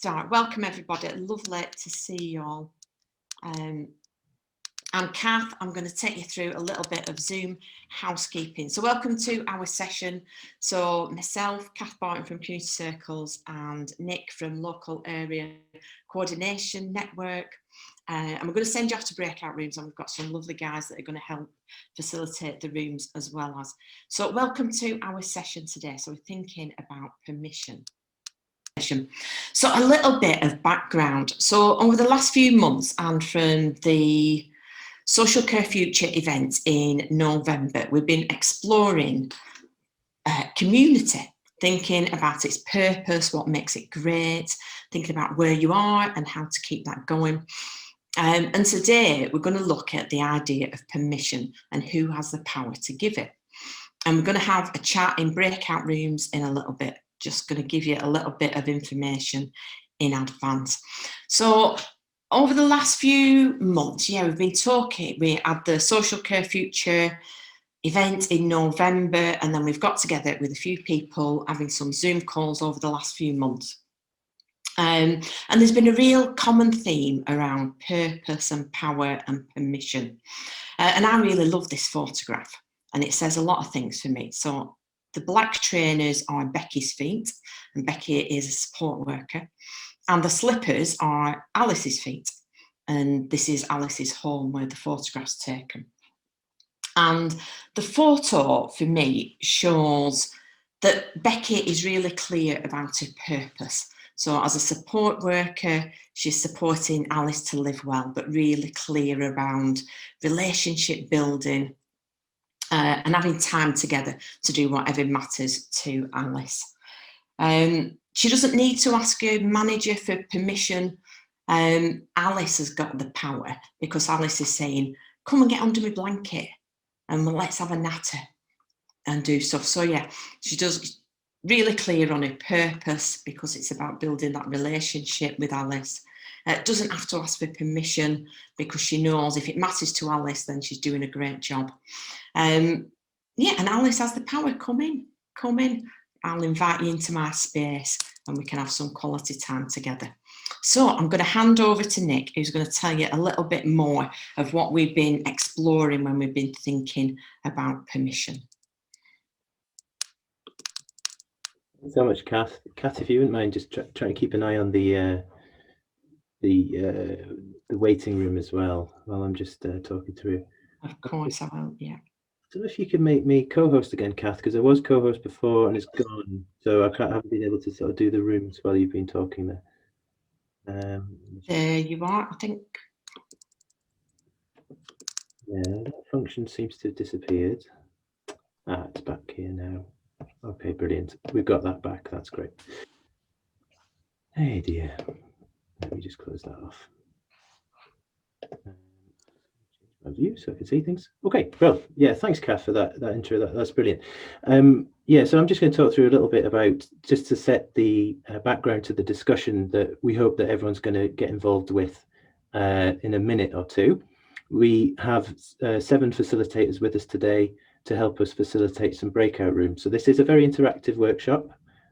start. Welcome everybody, lovely to see you all. I'm Kath. I'm going to take you through a little bit of Zoom housekeeping. So welcome to our session. So myself, Kath Barton from Community Circles and Nick from Local Area Coordination Network. And we're going to send you off to Breakout Rooms, and we've got some lovely guys that are going to help facilitate the rooms as well as. So welcome to our session today. So we're thinking about permission. So a little bit of background. So over the last few months and from the Social Care Future event in November, we've been exploring community, thinking about its purpose, what makes it great, thinking about where you are and how to keep that going. And today we're going to look at the idea of permission and who has the power to give it. And we're going to have a chat in Breakout Rooms in a little bit, just going to give you a little bit of information in advance. So over the last few months, we've been talking. We had the Social Care Future event in November, and then we've got together with a few people having some Zoom calls over the last few months. And there's been a real common theme around purpose and power and permission. And I really love this photograph, and it says a lot of things for me. So the black trainers are Becky's feet, and Becky is a support worker. And the slippers are Alice's feet. And this is Alice's home where the photograph's taken. And the photo for me shows that Becky is really clear about her purpose. So as a support worker, she's supporting Alice to live well, but really clear around relationship building and having time together to do whatever matters to Alice. She doesn't need to ask her manager for permission. Alice has got the power because Alice is saying, come and get under my blanket and let's have a natter and do stuff. So yeah, she does really clear on her purpose because it's about building that relationship with Alice. Doesn't have to ask for permission because she knows if it matters to Alice, then she's doing a great job. And Alice has the power. Come in. I'll invite you into my space and we can have some quality time together. So I'm going to hand over to Nick, who's going to tell you a little bit more of what we've been exploring when we've been thinking about permission. Thanks so much, Kath. Kath, if you wouldn't mind just trying to keep an eye on the waiting room as well while I'm just talking through. Of course I will, yeah. So if you could make me co-host again, Kath, because I was co-host before and it's gone, so I haven't been able to sort of do the rooms while you've been talking there. There you are, I think. Yeah, that function seems to have disappeared. It's back here now. Okay, brilliant. We've got that back. That's great. Hey dear. Let me just close that off. My view so I can see things. Okay, well, yeah, thanks, Kath, for that intro. That's brilliant. So I'm just going to talk through a little bit about, just to set the background to the discussion that we hope that everyone's going to get involved with in a minute or two. We have 7 facilitators with us today to help us facilitate some breakout rooms. So this is a very interactive workshop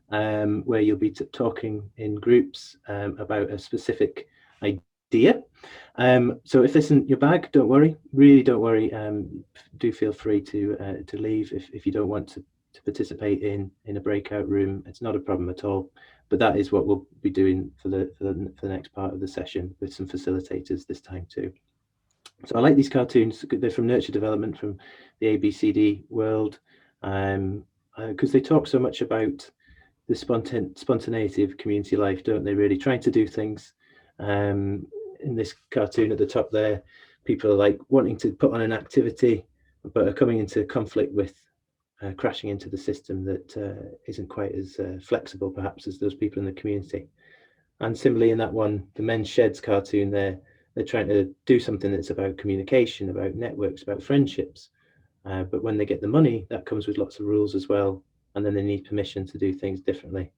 where you'll be talking in groups about a specific idea. So if this isn't your bag, don't worry, really don't worry. Do feel free to leave if you don't want to participate in a breakout room. It's not a problem at all, but that is what we'll be doing for the next part of the session with some facilitators this time too. So I like these cartoons. They're from Nurture Development, from the ABCD world, because they talk so much about the spontaneity of community life, don't they? Really trying to do things. In this cartoon at the top there, people are like wanting to put on an activity, but are coming into conflict with crashing into the system that isn't quite as flexible perhaps as those people in the community. And similarly in that one, the Men's Sheds cartoon there, they're trying to do something that's about communication, about networks, about friendships. But when they get the money, that comes with lots of rules as well. And then they need permission to do things differently.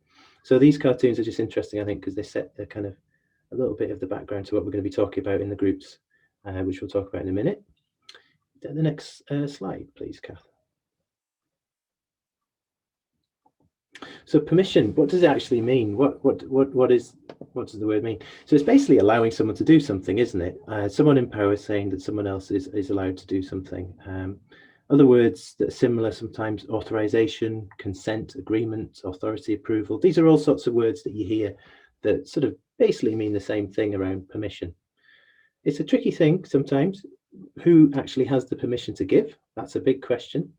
So these cartoons are just interesting, I think, because they set a kind of a little bit of the background to what we're going to be talking about in the groups, which we'll talk about in a minute. The next slide, please, Kath. So permission, what does it actually mean? What is What does the word mean? So it's basically allowing someone to do something, isn't it? Someone in power saying that someone else is allowed to do something. Other words that are similar sometimes: authorization, consent, agreement, authority, approval. These are all sorts of words that you hear that sort of basically mean the same thing around permission. It's a tricky thing sometimes. Who actually has the permission to give? That's a big question,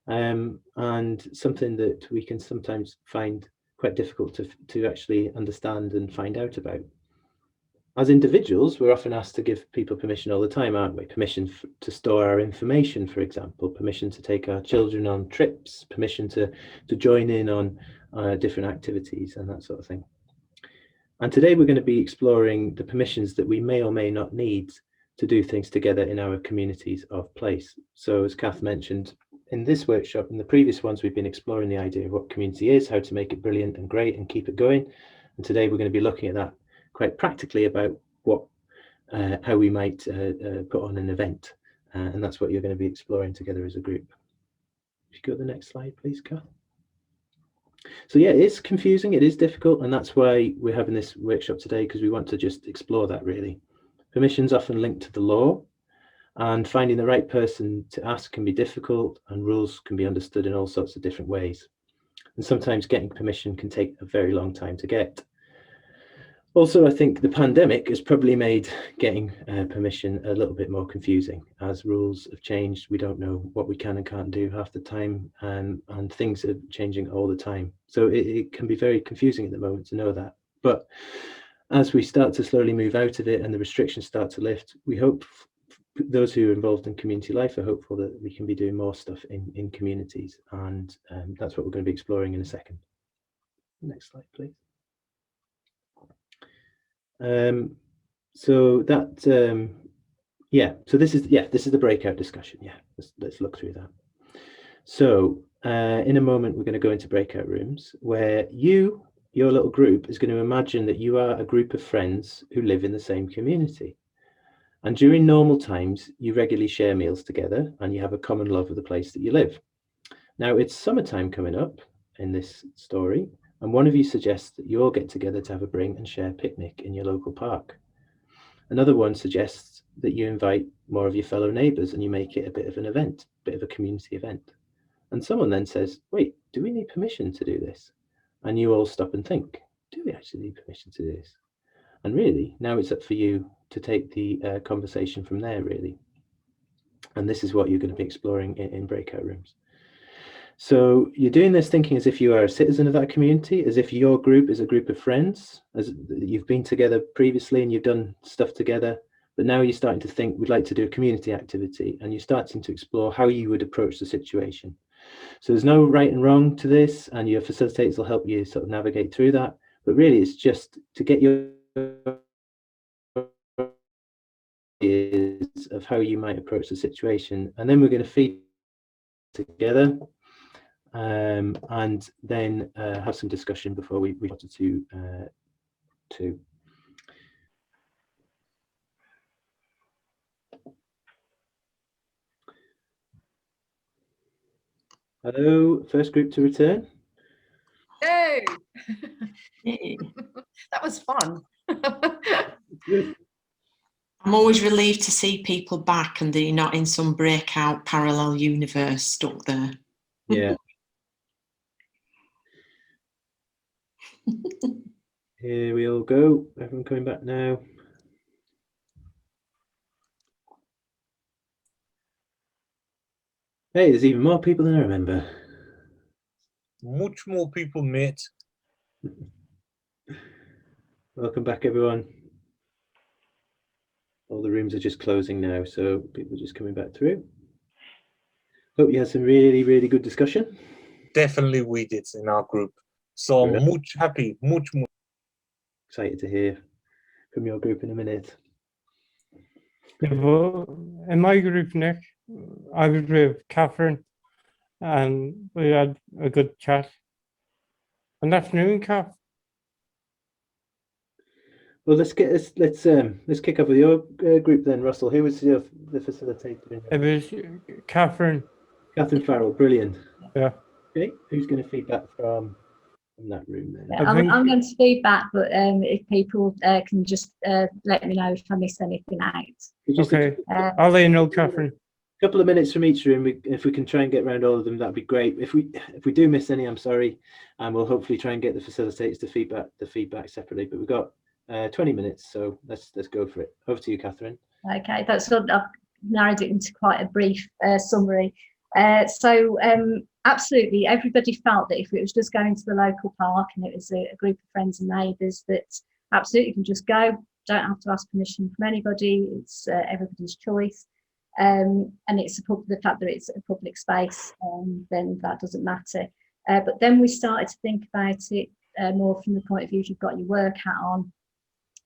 and something that we can sometimes find quite difficult to actually understand and find out about. As individuals, we're often asked to give people permission all the time, aren't we? Permission to store our information, for example, permission to take our children on trips, permission to join in on different activities and that sort of thing. And today we're going to be exploring the permissions that we may or may not need to do things together in our communities of place. So as Kath mentioned, in this workshop and the previous ones, we've been exploring the idea of what community is, how to make it brilliant and great and keep it going. And today we're going to be looking at that quite practically about what, how we might put on an event. And that's what you're going to be exploring together as a group. If you go to the next slide, please, Kath. So yeah, it's confusing, it is difficult, and that's why we're having this workshop today, because we want to just explore that really. Permission's often linked to the law, and finding the right person to ask can be difficult, and rules can be understood in all sorts of different ways. And sometimes getting permission can take a very long time to get. Also, I think the pandemic has probably made getting permission a little bit more confusing. As rules have changed, we don't know what we can and can't do half the time, and things are changing all the time. So it can be very confusing at the moment to know that. But as we start to slowly move out of it and the restrictions start to lift, we hope those who are involved in community life are hopeful that we can be doing more stuff in communities. And that's what we're going to be exploring in a second. Next slide, please. So that yeah, so this is the breakout discussion. Yeah, let's look through that. So in a moment we're going to go into breakout rooms where your little group is going to imagine that you are a group of friends who live in the same community, and during normal times you regularly share meals together and you have a common love of the place that you live. Now it's summertime coming up in this story, and one of you suggests that you all get together to have a bring and share picnic in your local park. Another one suggests that you invite more of your fellow neighbours and you make it a bit of an event, a bit of a community event. And someone then says, wait, do we need permission to do this? And you all stop and think, do we actually need permission to do this? And really, now it's up for you to take the conversation from there, really. And this is what you're going to be exploring in breakout rooms. So you're doing this thinking as if you are a citizen of that community, as if your group is a group of friends, as you've been together previously and you've done stuff together, but now you're starting to think we'd like to do a community activity, and you're starting to explore how you would approach the situation. So there's no right and wrong to this, and your facilitators will help you sort of navigate through that, but really it's just to get your ideas of how you might approach the situation, and then we're going to feed together. And then have some discussion before we wanted to. Hello, first group to return. Yay! Yay. That was fun. I'm always relieved to see people back and they're not in some breakout parallel universe stuck there. Yeah. Here we all go. Everyone coming back now. Hey, there's even more people than I remember. Much more people, mate. Welcome back, everyone. All the rooms are just closing now, so people are just coming back through. Hope you had some really, really good discussion. Definitely we did in our group. So I'm much happy, much more. Excited to hear from your group in a minute. Yeah, well, in my group, Nick, I was with Catherine and we had a good chat. Good afternoon, Kath. Well, let's kick off with your group then, Russell. Who was the facilitator? It was Catherine. Catherine Farrell, brilliant. Yeah. Okay, who's going to feed back from in that room there. I think- I'm going to feedback, but if people can just let me know if I missed anything out. Just Okay, Uh, I'll let you know, Catherine. a couple of minutes from each room. If we can try and get around all of them, that'd be great. If we do miss any, I'm sorry, and we'll hopefully try and get the facilitators to feedback separately. But we've got 20 minutes, so let's go for it. Over to you, Catherine. Okay, that's good. I've narrowed it into quite a brief summary. Absolutely, everybody felt that if it was just going to the local park and it was a group of friends and neighbours, that absolutely you can just go, don't have to ask permission from anybody, it's everybody's choice. And it's the fact that it's a public space, then that doesn't matter. But then we started to think about it more from the point of view you've got your work hat on,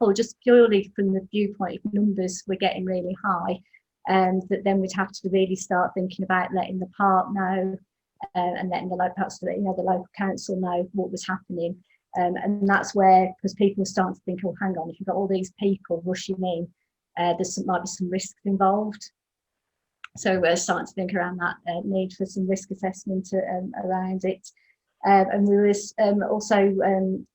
or just purely from the viewpoint if numbers were getting really high, that then we'd have to really start thinking about letting the park know, and letting the local council know what was happening. And that's where, because people were starting to think, oh, hang on, if you've got all these people rushing in, might be some risks involved. So we're starting to think around that need for some risk assessment around it. And we were also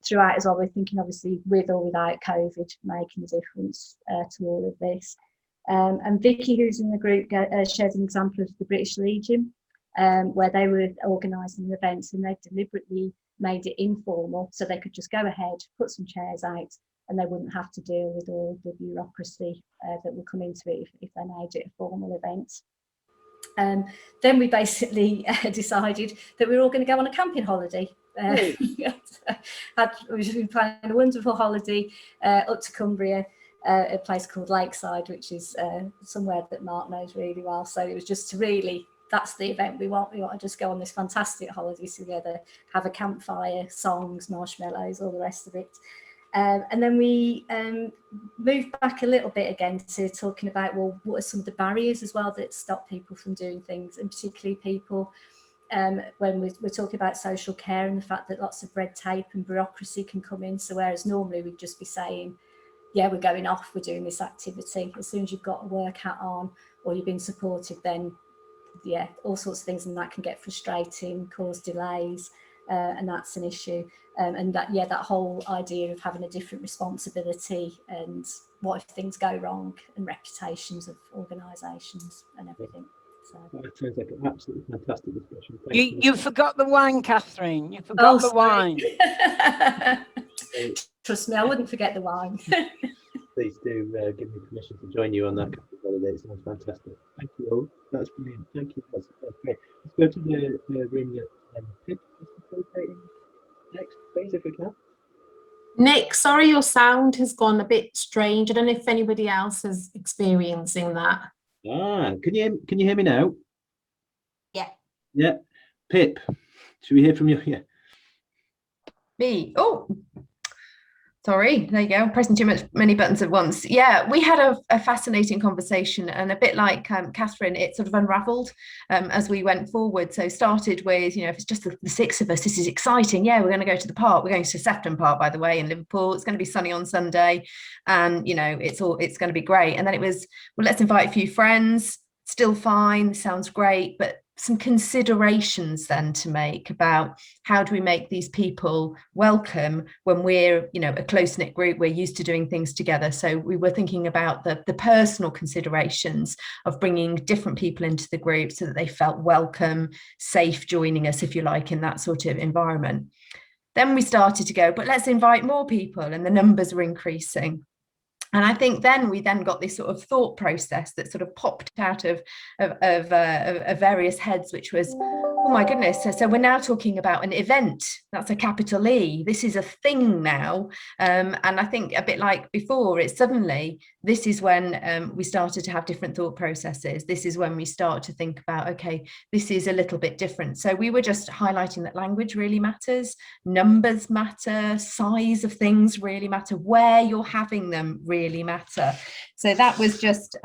throughout as well, we're thinking obviously with or without COVID making a difference to all of this. And Vicky, who's in the group, shared an example of the British Legion, where they were organising events and they deliberately made it informal so they could just go ahead, put some chairs out, and they wouldn't have to deal with all the bureaucracy that will come into it if they made it a formal event. Then we basically decided that we were all going to go on a camping holiday. We've been planning a wonderful holiday up to Cumbria, a place called Lakeside, which is somewhere that Mark knows really well. So it was just to really, that's the event we want. We want to just go on this fantastic holiday together, have a campfire, songs, marshmallows, all the rest of it. And then we moved back a little bit again to talking about, well, what are some of the barriers as well that stop people from doing things, and particularly people when we're talking about social care and the fact that lots of red tape and bureaucracy can come in. So whereas normally we'd just be saying, yeah, we're going off, we're doing this activity. As soon as you've got a work hat on or you've been supported, then yeah, all sorts of things, and that can get frustrating, cause delays, and that's an issue. And that, yeah, that whole idea of having a different responsibility and what if things go wrong, and reputations of organisations and everything. So That sounds like an absolutely fantastic discussion. You forgot the wine, Catherine. You forgot the wine. Trust me, I wouldn't forget the wine. Please do give me permission to join you on that camping holiday. It sounds fantastic. Thank you all. That's brilliant. Thank you. That's great. Let's go to the room that Pip is facilitating next, please, if we can. Nick, sorry, your sound has gone a bit strange. I don't know if anybody else is experiencing that. Can you hear me now? Yeah. Yeah. Pip, should we hear from you? Yeah. Me. Oh, sorry. There you go. I'm pressing many buttons at once. Yeah, we had a fascinating conversation, and a bit like Catherine, it sort of unravelled as we went forward. So started with, if it's just the six of us, this is exciting. Yeah, we're going to go to the park. We're going to Sefton Park, by the way, in Liverpool. It's going to be sunny on Sunday, and it's going to be great. And then it was, well, let's invite a few friends. Still fine. Sounds great, but some considerations then to make about how do we make these people welcome when we're, a close-knit group, we're used to doing things together. So we were thinking about the personal considerations of bringing different people into the group so that they felt welcome, safe joining us, if you like, in that sort of environment. Then we started to go, but let's invite more people, and the numbers were increasing. And I think we got this sort of thought process that sort of popped out of various heads, which was, oh my goodness, so we're now talking about an event. That's a capital E. This is a thing now. And I think a bit like before, it's suddenly, this is when we started to have different thought processes. This is when we start to think about, okay, this is a little bit different. So we were just highlighting that language really matters, numbers matter, size of things really matter, where you're having them really matter. So that was just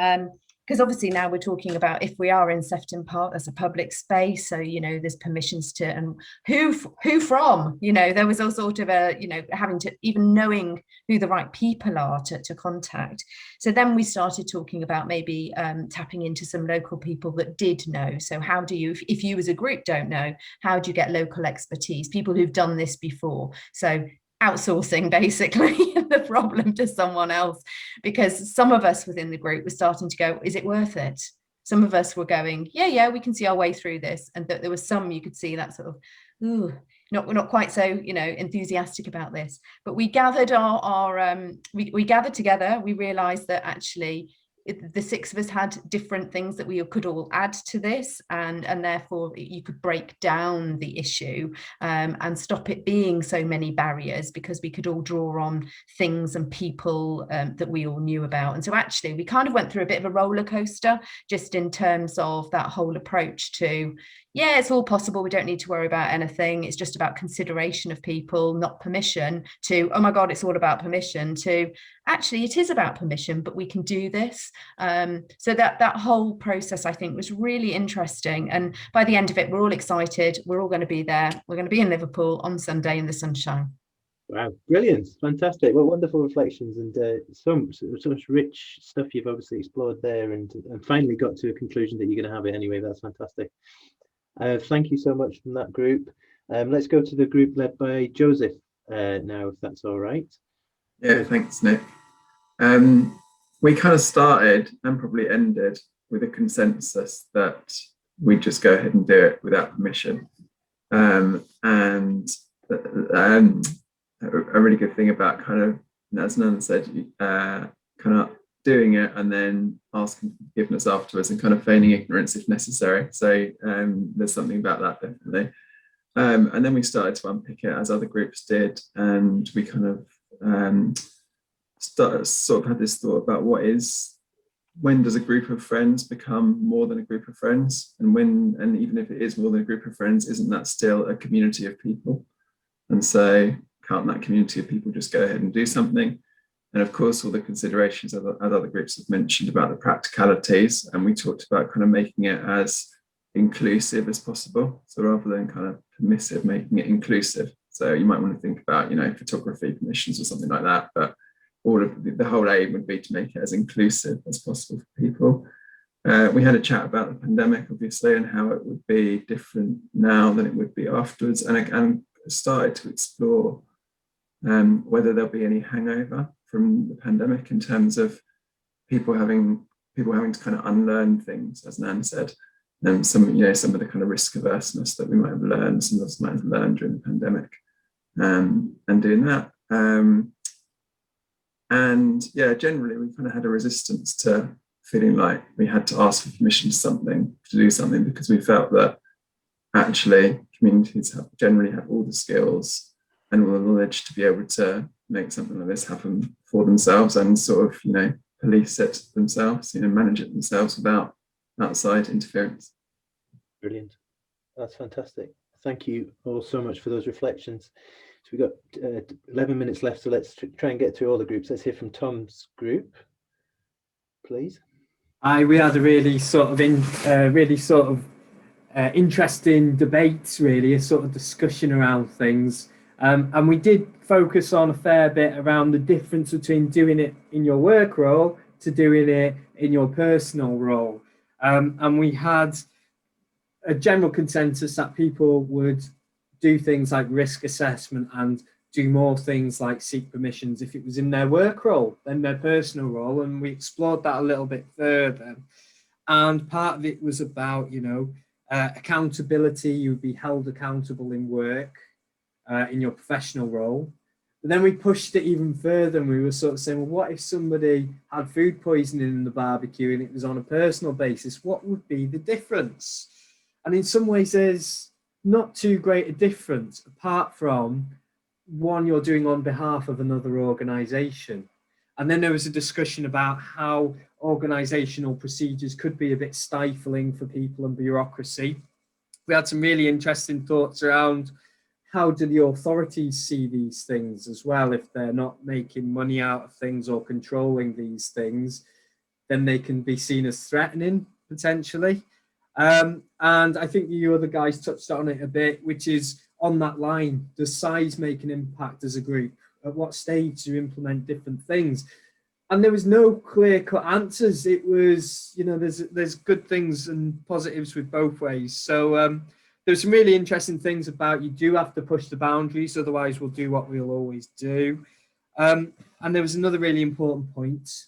because obviously now we're talking about if we are in Sefton Park, that's a public space, so there's permissions to, and who from, there was all sort of a, having to, even knowing who the right people are to contact. So then we started talking about maybe tapping into some local people that did know. So how do you, if you as a group don't know, how do you get local expertise, people who've done this before? So outsourcing basically the problem to someone else, because some of us within the group were starting to go, is it worth it? Some of us were going, yeah, we can see our way through this, and that there was some you could see that sort of, ooh, we're not quite so enthusiastic about this. But we gathered we gathered together. We realized that actually the six of us had different things that we could all add to this, and therefore you could break down the issue and stop it being so many barriers, because we could all draw on things and people that we all knew about. And so actually we kind of went through a bit of a roller coaster, just in terms of that whole approach to, yeah, it's all possible, we don't need to worry about anything, it's just about consideration of people, not permission, to, oh my God, it's all about permission, to actually it is about permission, but we can do this. So that whole process, I think, was really interesting. And by the end of it, we're all excited. We're all going to be there. We're going to be in Liverpool on Sunday in the sunshine. Wow, brilliant, fantastic. Well, wonderful reflections, and so much rich stuff you've obviously explored there, and finally got to a conclusion that you're going to have it anyway. That's fantastic. Thank you so much from that group. Let's go to the group led by Joseph now, if that's all right. Yeah, thanks, Nick. We kind of started and probably ended with a consensus that we'd just go ahead and do it without permission. And a really good thing about kind of, as Nan said, kind of doing it and then asking for forgiveness afterwards and kind of feigning ignorance if necessary. So there's something about that, definitely. And then we started to unpick it as other groups did, and we kind of sort of had this thought about when does a group of friends become more than a group of friends, and even if it is more than a group of friends, isn't that still a community of people? And so can't that community of people just go ahead and do something? And of course, all the considerations that other groups have mentioned about the practicalities, and we talked about kind of making it as inclusive as possible. So rather than kind of permissive, making it inclusive. So you might want to think about, photography permissions or something like that, but all of the whole aim would be to make it as inclusive as possible for people. We had a chat about the pandemic, obviously, and how it would be different now than it would be afterwards, and started to explore whether there'll be any hangover from the pandemic in terms of people having to kind of unlearn things, as Nan said, and some of the kind of risk averseness that we might have learned, some of us might have learned during the pandemic, and doing that. And yeah, generally we kind of had a resistance to feeling like we had to ask for permission to do something, because we felt that actually communities generally have all the skills and all the knowledge to be able to make something like this happen for themselves and sort of, police it themselves, manage it themselves without outside interference. Brilliant. That's fantastic. Thank you all so much for those reflections. So we've got 11 minutes left, so let's try and get through all the groups. Let's hear from Tom's group, please. We had a really sort of interesting debates, really, a sort of discussion around things. And we did focus on a fair bit around the difference between doing it in your work role to doing it in your personal role. And we had a general consensus that people would do things like risk assessment and do more things like seek permissions if it was in their work role than their personal role. And we explored that a little bit further. And part of it was about, accountability. You would be held accountable in work, in your professional role. But then we pushed it even further, and we were sort of saying, well, what if somebody had food poisoning in the barbecue and it was on a personal basis? What would be the difference? And in some ways, there's not too great a difference, apart from one you're doing on behalf of another organisation. And then there was a discussion about how organisational procedures could be a bit stifling for people and bureaucracy. We had some really interesting thoughts around how do the authorities see these things as well, if they're not making money out of things or controlling these things. then they can be seen as threatening potentially. And I think you other guys touched on it a bit, which is on that line, does size make an impact as a group? At what stage do you implement different things? And there was no clear-cut answers. It was, you know, there's good things and positives with both ways. So there's some really interesting things about you do have to push the boundaries, otherwise we'll do what we'll always do. And there was another really important point,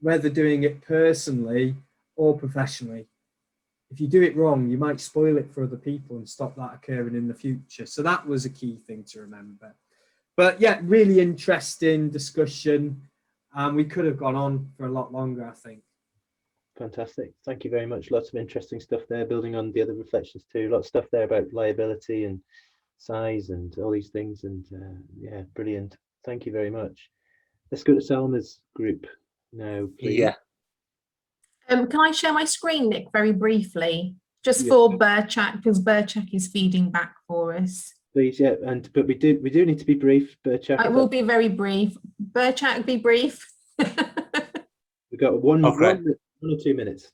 whether doing it personally or professionally. If you do it wrong, you might spoil it for other people and stop that occurring in the future. So that was a key thing to remember. But yeah, really interesting discussion. We could have gone on for a lot longer, I think. Fantastic. Thank you very much. Lots of interesting stuff there, building on the other reflections too. Lots of stuff there about liability and size and all these things. And yeah, brilliant. Thank you very much. Let's go to Salma's group now, please. Yeah. Can I share my screen, Nick, very briefly, just for Berchak, because Berchak is feeding back for us. Please, yeah, but we do need to be brief, Berchak. I will be very brief. Berchak, be brief. We've got one or 2 minutes.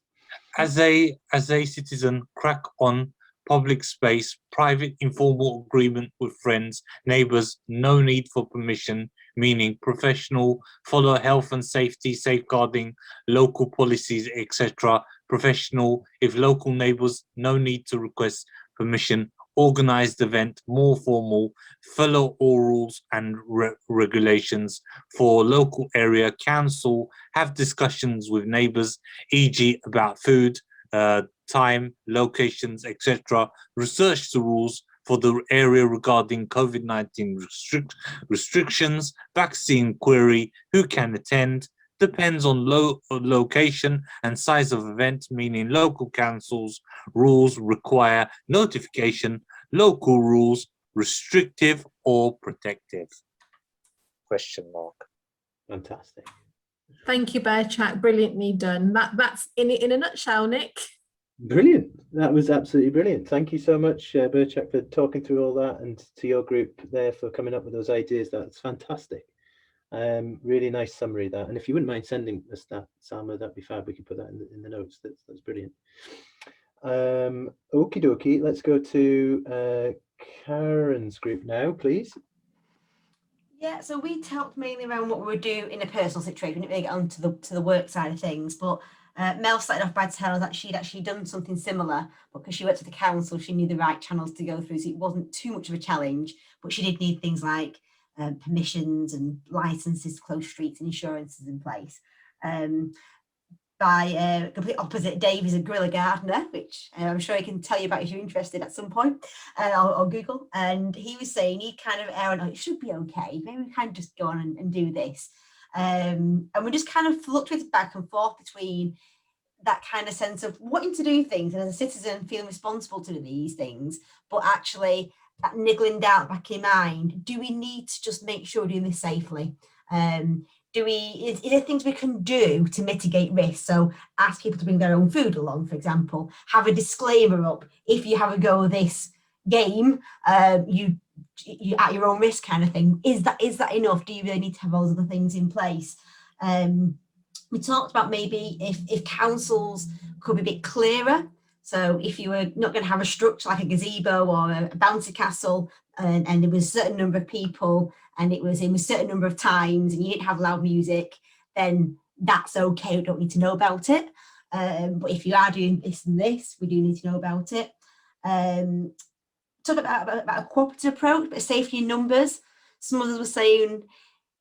As a citizen, crack on public space, private informal agreement with friends, neighbours, no need for permission, meaning professional, follow health and safety, safeguarding, local policies, etc. Professional, if local neighbours, no need to request permission. Organised event, more formal, follow all rules and regulations. For local area council, have discussions with neighbours, e.g. about food, time, locations, etc. Research the rules for the area regarding COVID-19 restrictions, vaccine query, who can attend, depends on location and size of event, meaning local councils rules require notification, local rules restrictive or protective? Question mark. Fantastic. Thank you, Berchak. Brilliantly done. That's in a nutshell, Nick. Brilliant. That was absolutely brilliant. Thank you so much, Berchak, for talking through all that, and to your group there for coming up with those ideas. That's fantastic. Really nice summary of that. And if you wouldn't mind sending us that, Salma, that'd be fab. We can put that in the notes. That's brilliant. Okie dokie. Let's go to Karen's group now, please. Yeah, so we talked mainly around what we would do in a personal situation. We didn't really get on to the work side of things, but Mel started off by telling us that she'd actually done something similar, because she worked at the council, she knew the right channels to go through, so it wasn't too much of a challenge, but she did need things like permissions and licenses to close streets and insurances in place. By complete opposite, Dave is a guerrilla gardener, which I'm sure he can tell you about if you're interested at some point, or Google. And he was saying he kind of erred on, it should be okay, maybe we kind of just go on and do this. And we just kind of fluctuated back and forth between that kind of sense of wanting to do things and as a citizen feeling responsible to do these things, but actually that niggling doubt back in mind, do we need to just make sure we're doing this safely? Is there things we can do to mitigate risk? So ask people to bring their own food along, for example, have a disclaimer up. If you have a go of this game, you at your own risk kind of thing. Is that enough? Do you really need to have all those other things in place? We talked about maybe if councils could be a bit clearer. So if you were not going to have a structure like a gazebo or a bouncy castle, and there was a certain number of people and it was in a certain number of times and you didn't have loud music, then that's okay, we don't need to know about it. But if you are doing this and this, we do need to know about it. Talk about a cooperative approach, but safety in numbers. Some others were saying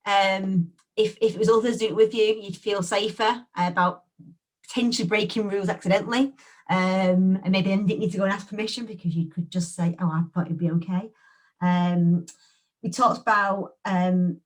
if it was others doing it with you, you'd feel safer about potentially breaking rules accidentally. And maybe then didn't need to go and ask permission because you could just say, oh, I thought it'd be okay. We talked about things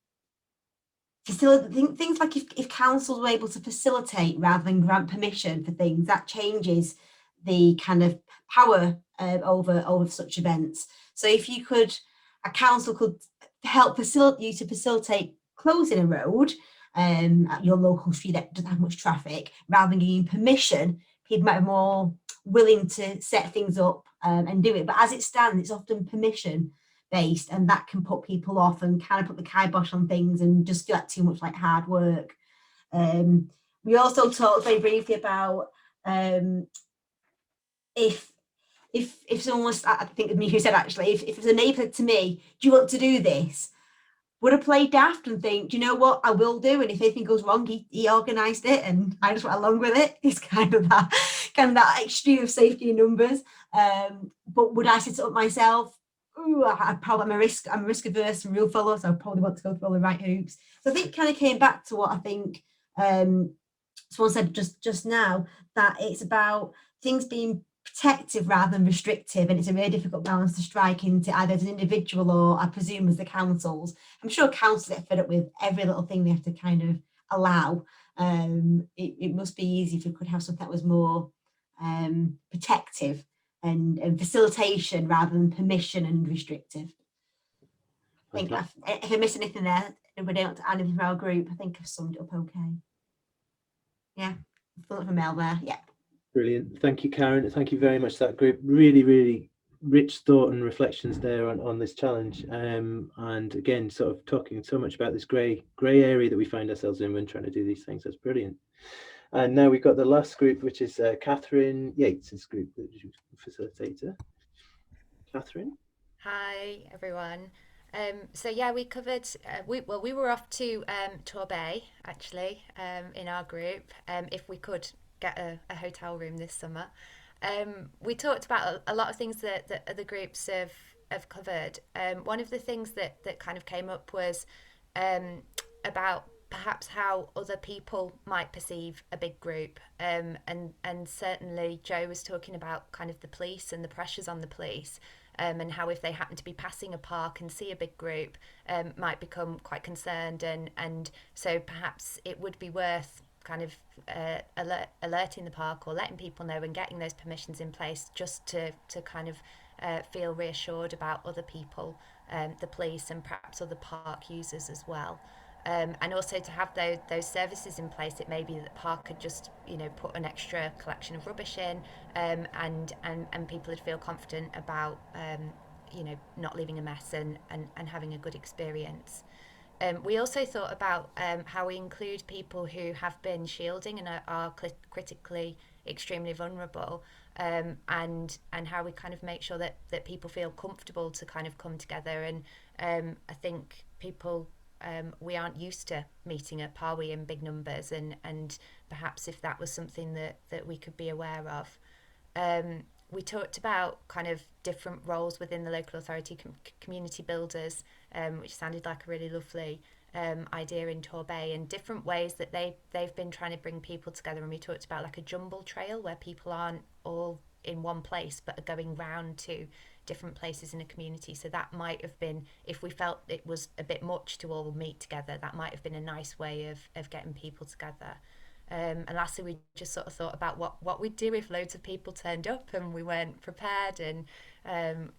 like if councils were able to facilitate rather than grant permission for things, that changes the kind of power over such events. So if you could, a council could help facilitate closing a road at your local street that doesn't have much traffic, rather than giving permission, people might be more willing to set things up and do it. But as it stands, it's often permission based, and that can put people off and kind of put the kibosh on things and just feel like too much like hard work. We also talked very briefly about if someone was, I think it was me who said actually, if there's a neighbour to me, do you want to do this? Would I play daft and think, do you know what, I will do, and if anything goes wrong, he organised it and I just went along with it. It's kind of that extreme of safety in numbers. But would I set it up myself? Ooh, I'm a risk averse and rule follower, so I probably want to go through all the right hoops. So I think it kind of came back to what I think someone said just now, that it's about things being protective rather than restrictive, and it's a really difficult balance to strike into, either as an individual or I presume as the councils. I'm sure councils get fed up with every little thing they have to kind of allow. It must be easy if we could have something that was more protective and facilitation rather than permission and restrictive. I think if I miss anything there, anybody else to add anything from our group, I think I've summed it up okay. Yeah, full of a mail there. Yeah. Brilliant. Thank you, Karen. Thank you very much, that group. Really, really rich thought and reflections there on this challenge. And again, sort of talking so much about this grey area that we find ourselves in when trying to do these things. That's brilliant. And now we've got the last group, which is Catherine Yates' group, facilitator. Catherine. Hi, everyone. So yeah, we covered, we were off to Torbay, actually, in our group, if we could get a hotel room this summer. We talked about a lot of things that other groups have covered. One of the things that kind of came up was about perhaps how other people might perceive a big group, and certainly Joe was talking about kind of the police and the pressures on the police, and how if they happen to be passing a park and see a big group, might become quite concerned, and so perhaps it would be worth kind of alerting the park or letting people know and getting those permissions in place, just to kind of feel reassured about other people, the police and perhaps other park users as well. And also to have those services in place. It may be that the park could just, put an extra collection of rubbish in, and people would feel confident about, not leaving a mess and having a good experience. We also thought about how we include people who have been shielding and are critically extremely vulnerable, and how we kind of make sure that people feel comfortable to kind of come together. And I think people, we aren't used to meeting up, are we, in big numbers, and perhaps if that was something that we could be aware of. We talked about kind of different roles within the local authority, community builders, which sounded like a really lovely idea in Torbay, and different ways that they've been trying to bring people together. And we talked about like a jumble trail where people aren't all in one place but are going round to different places in a community. So that might have been, if we felt it was a bit much to all meet together, that might have been a nice way of getting people together. And lastly, we just sort of thought about what we'd do if loads of people turned up and we weren't prepared, and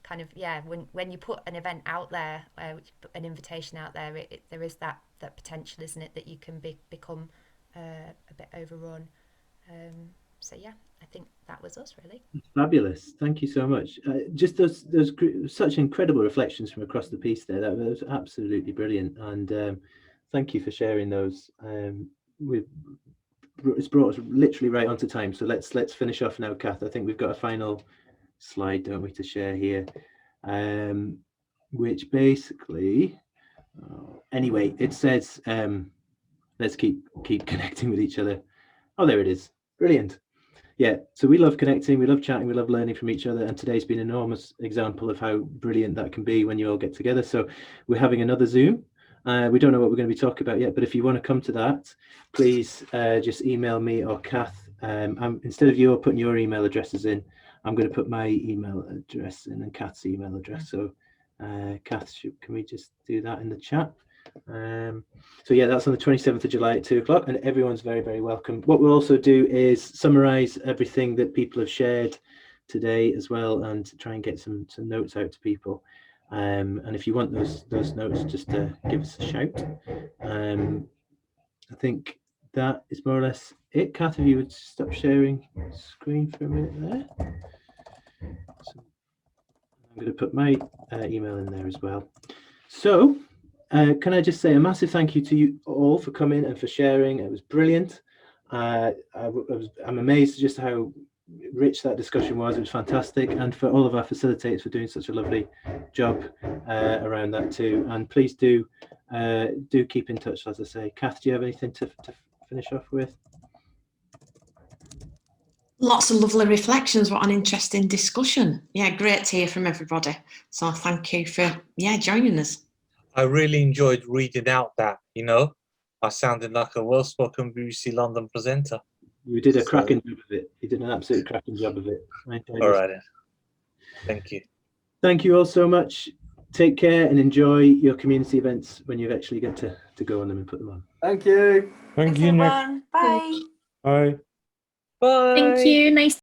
kind of, yeah, when you put an event out there, an invitation out there, there is that potential, isn't it, that you can become a bit overrun. So yeah, I think that was us, really. Fabulous. Thank you so much. Just those such incredible reflections from across the piece there. That was absolutely brilliant. And thank you for sharing those. It's brought us literally right onto time. So let's finish off now, Kath. I think we've got a final slide, don't we, to share here, which basically, anyway, it says, let's keep connecting with each other. Oh, there it is. Brilliant. Yeah, so we love connecting, we love chatting, we love learning from each other, and today's been an enormous example of how brilliant that can be when you all get together. So we're having another Zoom. We don't know what we're going to be talking about yet, but if you want to come to that, please just email me or Kath. Instead of you putting your email addresses in, I'm going to put my email address in and Kath's email address. So Kath, can we just do that in the chat? So yeah, that's on the 27th of July at 2 o'clock, and everyone's very, very welcome. What we'll also do is summarize everything that people have shared today as well, and try and get some notes out to people. And if you want those notes, just give us a shout. I think that is more or less it. Kath, if you would stop sharing screen for a minute there. So I'm going to put my email in there as well. So can I just say a massive thank you to you all for coming and for sharing. It was brilliant. I'm amazed just how rich that discussion was. It was fantastic, and for all of our facilitators for doing such a lovely job around that too. And please do keep in touch, as I say. Kath, do you have anything to finish off with? Lots of lovely reflections. What an interesting discussion. Yeah, great to hear from everybody. So thank you for joining us. I really enjoyed reading out that, I sounded like a well-spoken BBC London presenter. You did a cracking job of it. You did an absolute cracking job of it. All right. Thank you. Thank you all so much. Take care and enjoy your community events when you actually get to go on them and put them on. Thank you. Thank you, Nick. Everyone. Bye. Bye. Bye. Thank you. Nice